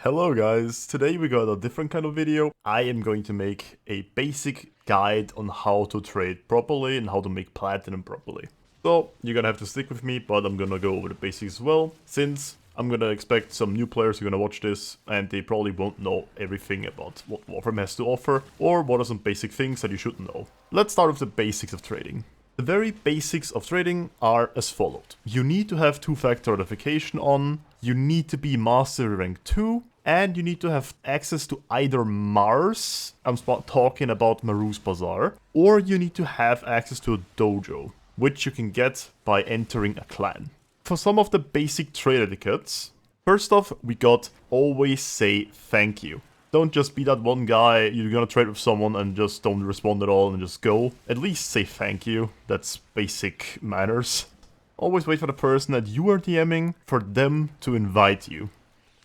Hello guys, today we got a different kind of video. I am going to make a basic guide on how to trade properly and how to make platinum properly. So you're gonna have to stick with me, but I'm gonna go over the basics as well, since I'm gonna expect some new players who are gonna watch this and they probably won't know everything about what Warframe has to offer or what are some basic things that you should know. Let's start with the basics of trading. The very basics of trading are as followed. You need to have two-factor authentication on, you need to be Master Rank 2, and you need to have access to either Mars, I'm talking about Maru's Bazaar, or you need to have access to a dojo, which you can get by entering a clan. For some of the basic trade etiquettes, first off, we got always say thank you. Don't just be that one guy, you're gonna trade with someone and just don't respond at all and just go. At least say thank you, that's basic manners. Always wait for the person that you are DMing for them to invite you.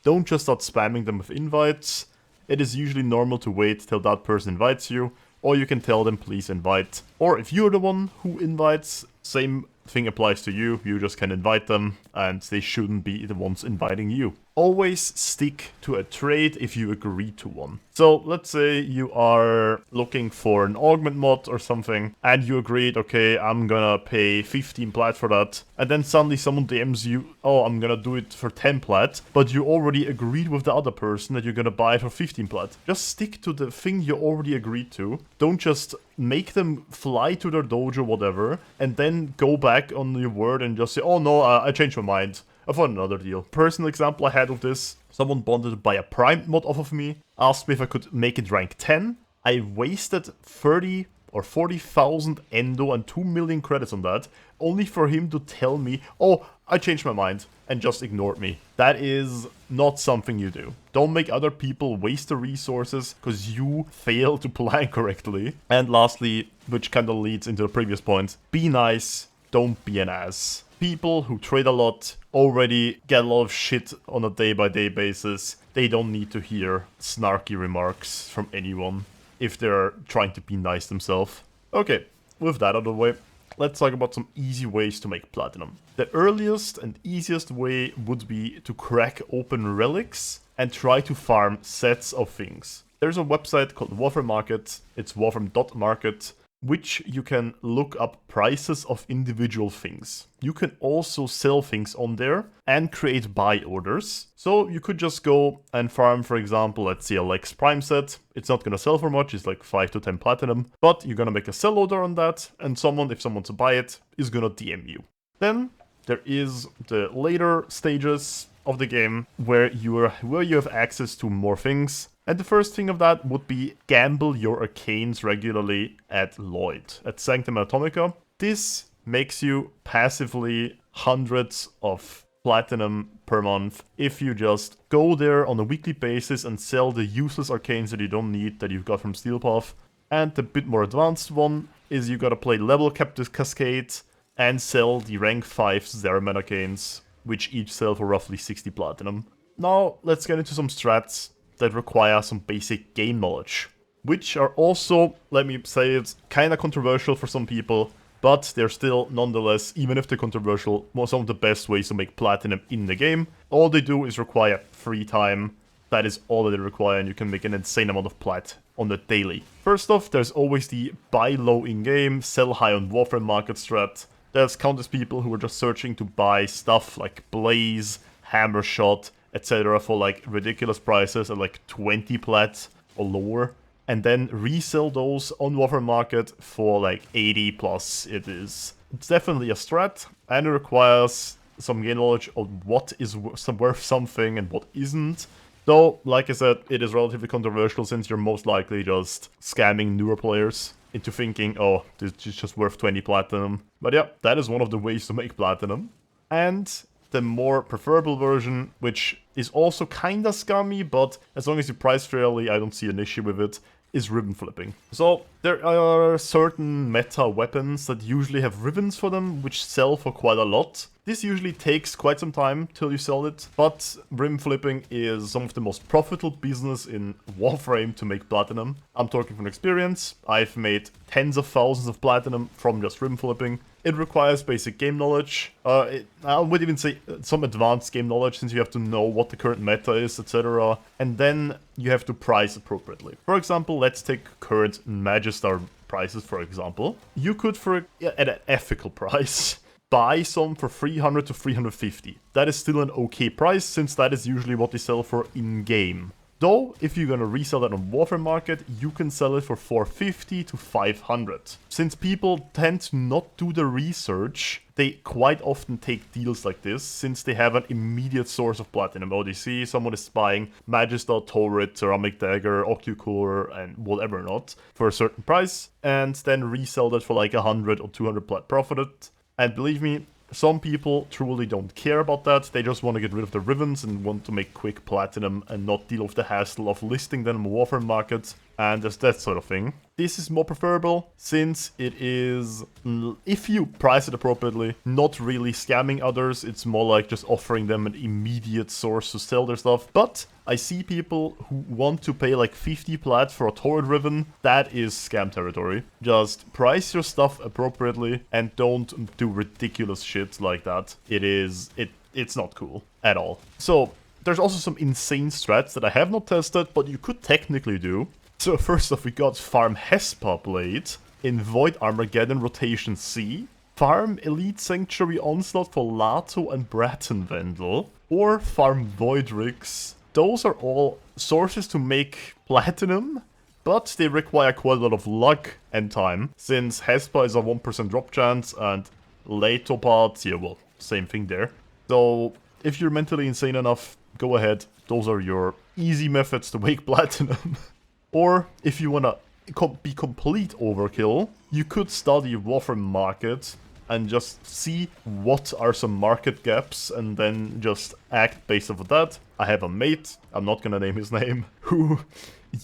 Don't just start spamming them with invites. It is usually normal to wait till that person invites you, or you can tell them please invite. Or if you're the one who invites, same thing applies to you, you just can invite them and they shouldn't be the ones inviting you. Always stick to a trade if you agree to one. So let's say you are looking for an augment mod or something and you agreed, okay, I'm gonna pay 15 plat for that, and then suddenly someone DMs you, oh, I'm gonna do it for 10 plat, but you already agreed with the other person that you're gonna buy it for 15 plat. Just stick to the thing you already agreed to. Don't just make them fly to their dojo, whatever, and then go back on your word and just say, oh no, I changed my mind. I found another deal. Personal example I had of this, someone wanted to buy a Prime mod off of me, asked me if I could make it rank 10. I wasted 30 or 40,000 endo and 2 million credits on that, only for him to tell me, oh, I changed my mind, and just ignored me. That is not something you do. Don't make other people waste the resources because you failed to plan correctly. And lastly, which kind of leads into the previous point, be nice, don't be an ass. People who trade a lot already get a lot of shit on a day-by-day basis. They don't need to hear snarky remarks from anyone if they're trying to be nice themselves. Okay, with that out of the way, let's talk about some easy ways to make platinum. The earliest and easiest way would be to crack open relics and try to farm sets of things. There's a website called Warframe Market, it's warframe.market, which you can look up prices of individual things. You can also sell things on there and create buy orders. So you could just go and farm, for example, let's say a Lex Prime set. It's not gonna sell for much, it's like 5 to 10 platinum, but you're gonna make a sell order on that, and someone, if someone wants to buy it, is gonna DM you. Then there is the later stages of the game where you have access to more things. And the first thing of that would be gamble your arcanes regularly at Lloyd, at Sanctum Atomica. This makes you passively hundreds of platinum per month if you just go there on a weekly basis and sell the useless arcanes that you don't need that you've got from Steelpath. And the bit more advanced one is you gotta play level captive cascade and sell the rank 5 Zeraman arcanes, which each sell for roughly 60 platinum. Now let's get into some strats that require some basic game knowledge, which are also, let me say it, kinda controversial for some people, but they're still, nonetheless, even if they're controversial, some of the best ways to make platinum in the game. All they do is require free time. That is all that they require, and you can make an insane amount of plat on the daily. First off, there's always the buy low in-game, sell high on Warframe Market strat. There's countless people who are just searching to buy stuff like Blaze, Hammer Shot, etc. for like ridiculous prices at like 20 plat or lower, and then resell those on Warframe Market for like 80 plus. It's definitely a strat, and it requires some game knowledge of what is worth something and what isn't. Though, like I said, it is relatively controversial since you're most likely just scamming newer players into thinking, oh, this is just worth 20 platinum. But yeah, that is one of the ways to make platinum. And the more preferable version, which is also kinda scummy, but as long as you price fairly, I don't see an issue with it, is Riven Flipping. So there are certain meta weapons that usually have ribbons for them, which sell for quite a lot. This usually takes quite some time till you sell it, but Riven Flipping is some of the most profitable business in Warframe to make platinum. I'm talking from experience. I've made tens of thousands of platinum from just Riven Flipping. It requires basic game knowledge. I would even say some advanced game knowledge, since you have to know what the current meta is, etc. And then you have to price appropriately. For example, let's take current Magistar prices, for example. You could, at an ethical price, buy some for 300 to 350. That is still an okay price, since that is usually what they sell for in-game. Though, if you're gonna resell that on Warframe market, you can sell it for 450 to 500. Since people tend to not do the research, they quite often take deals like this, since they have an immediate source of platinum. Oh, they see someone is buying Magistar, Turret, Ceramic Dagger, Octucore, and whatever not, for a certain price, and then resell that for like 100 or 200 plat profited. And believe me, some people truly don't care about that. They just want to get rid of the Rivens and want to make quick platinum and not deal with the hassle of listing them on Warframe markets. And there's that sort of thing. This is more preferable, since it is, if you price it appropriately, not really scamming others. It's more like just offering them an immediate source to sell their stuff. But I see people who want to pay like 50 plat for a Torrid Riven. That is scam territory. Just price your stuff appropriately and don't do ridiculous shit like that. It's not cool at all. So there's also some insane strats that I have not tested, but you could technically do. So first off, we got farm Hespa Blade in Void Armageddon Rotation C, farm Elite Sanctuary Onslaught for Lato and Bratton Vandal, or farm Voidrix. Those are all sources to make platinum, but they require quite a lot of luck and time, since Hespa is a 1% drop chance and Lato parts, yeah, well, same thing there. So if you're mentally insane enough, go ahead. Those are your easy methods to make platinum. Or, if you wanna be complete overkill, you could study Warframe market and just see what are some market gaps and then just act based off of that. I have a mate, I'm not gonna name his name, who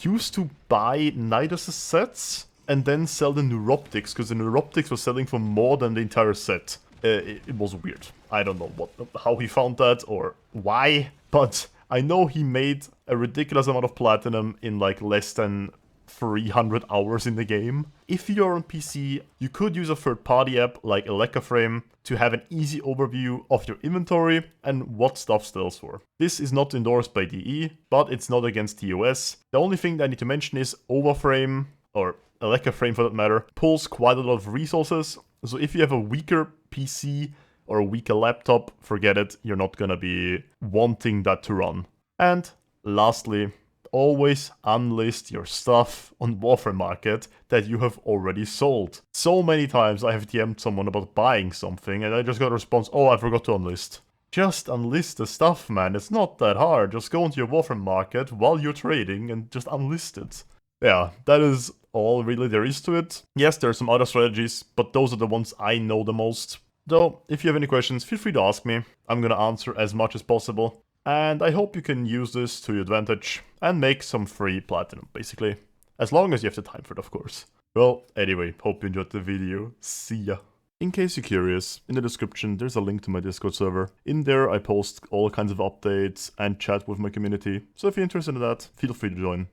used to buy Nidus sets and then sell the Neuroptics, because the Neuroptics was selling for more than the entire set. It was weird. I don't know how he found that or why, but I know he made a ridiculous amount of platinum in like less than 300 hours in the game. If you're on PC, you could use a third-party app like aleccaframe to have an easy overview of your inventory and what stuff sells for. This is not endorsed by DE, but it's not against TOS. The only thing that I need to mention is Overframe, or aleccaframe for that matter, pulls quite a lot of resources. So if you have a weaker PC or a weaker laptop, forget it, you're not gonna be wanting that to run. And lastly, always unlist your stuff on Warframe market that you have already sold. So many times I have DM'd someone about buying something and I just got a response, oh, I forgot to unlist. Just unlist the stuff, man, it's not that hard. Just go into your Warframe market while you're trading and just unlist it. Yeah, that is all really there is to it. Yes, there are some other strategies, but those are the ones I know the most. Though, if you have any questions, feel free to ask me. I'm gonna answer as much as possible. And I hope you can use this to your advantage and make some free platinum, basically. As long as you have the time for it, of course. Well, anyway, hope you enjoyed the video. See ya. In case you're curious, in the description there's a link to my Discord server. In there I post all kinds of updates and chat with my community. So if you're interested in that, feel free to join.